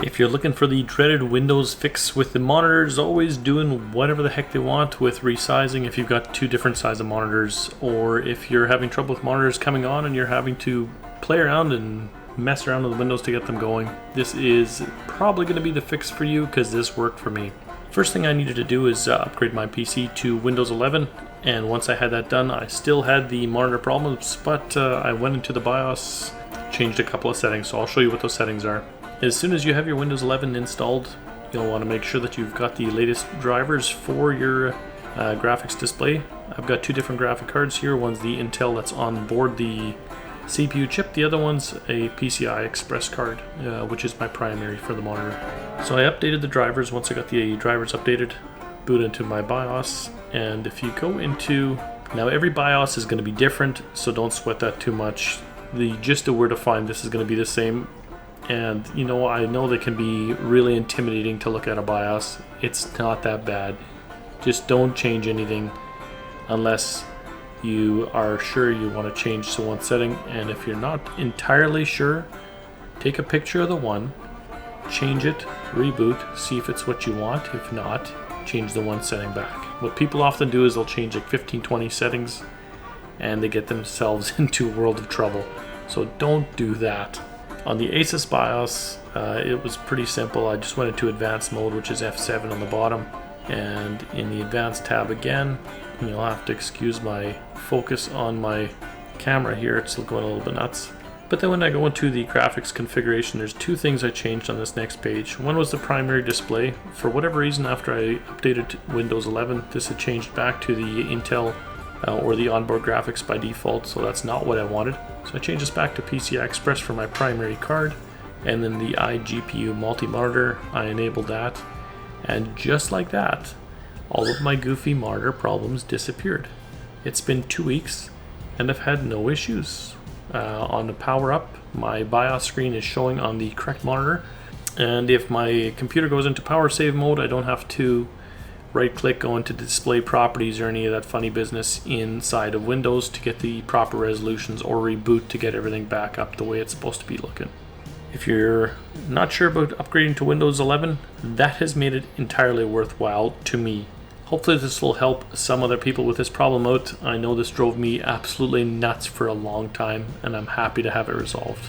If you're looking for the dreaded Windows fix with the monitors always doing whatever the heck they want with resizing, if you've got two different size of monitors, or if you're having trouble with monitors coming on and you're having to play around and mess around with the windows to get them going, this is probably going to be the fix for you, because this worked for me. First thing I needed to do is upgrade my PC to Windows 11, and once I had that done, I still had the monitor problems, but I went into the BIOS, changed a couple of settings, so I'll show you what those settings are. As soon as you have your Windows 11 installed, you'll want to make sure that you've got the latest drivers for your graphics display. I've got two different graphic cards here. One's the Intel that's on board the CPU chip. The other one's a PCI Express card, which is my primary for the monitor. So I updated the drivers. Once I got the drivers updated, boot into my BIOS, and if you go into, now every BIOS is going to be different, so don't sweat that too much. The gist of where to find this is going to be the same. And you know, I know they can be really intimidating to look at a BIOS. It's not that bad. Just don't change anything unless you are sure you want to change to one setting. And if you're not entirely sure, take a picture of the one, change it, reboot, see if it's what you want. If not, change the one setting back. What people often do is they'll change like 15-20 settings and they get themselves into a world of trouble. So don't do that. On the ASUS BIOS, it was pretty simple. I just went into advanced mode, which is F7 on the bottom, and in the advanced tab again, you'll have to excuse my focus on my camera here, it's going a little bit nuts. But then when I go into the graphics configuration, there's two things I changed on this next page. One was the primary display. For whatever reason, after I updated Windows 11, this had changed back to the Intel or the onboard graphics by default, so that's not what I wanted. So I changed this back to PCI Express for my primary card, and then the IGPU multi-monitor, I enabled that, and just like that, all of my goofy monitor problems disappeared. It's been 2 weeks, and I've had no issues. On the power up, my BIOS screen is showing on the correct monitor, and if my computer goes into power save mode, I don't have to right click, go into display properties or any of that funny business inside of Windows to get the proper resolutions, or reboot to get everything back up the way it's supposed to be looking. If you're not sure about upgrading to Windows 11, that has made it entirely worthwhile to me. Hopefully this will help some other people with this problem out. I know this drove me absolutely nuts for a long time, and I'm happy to have it resolved.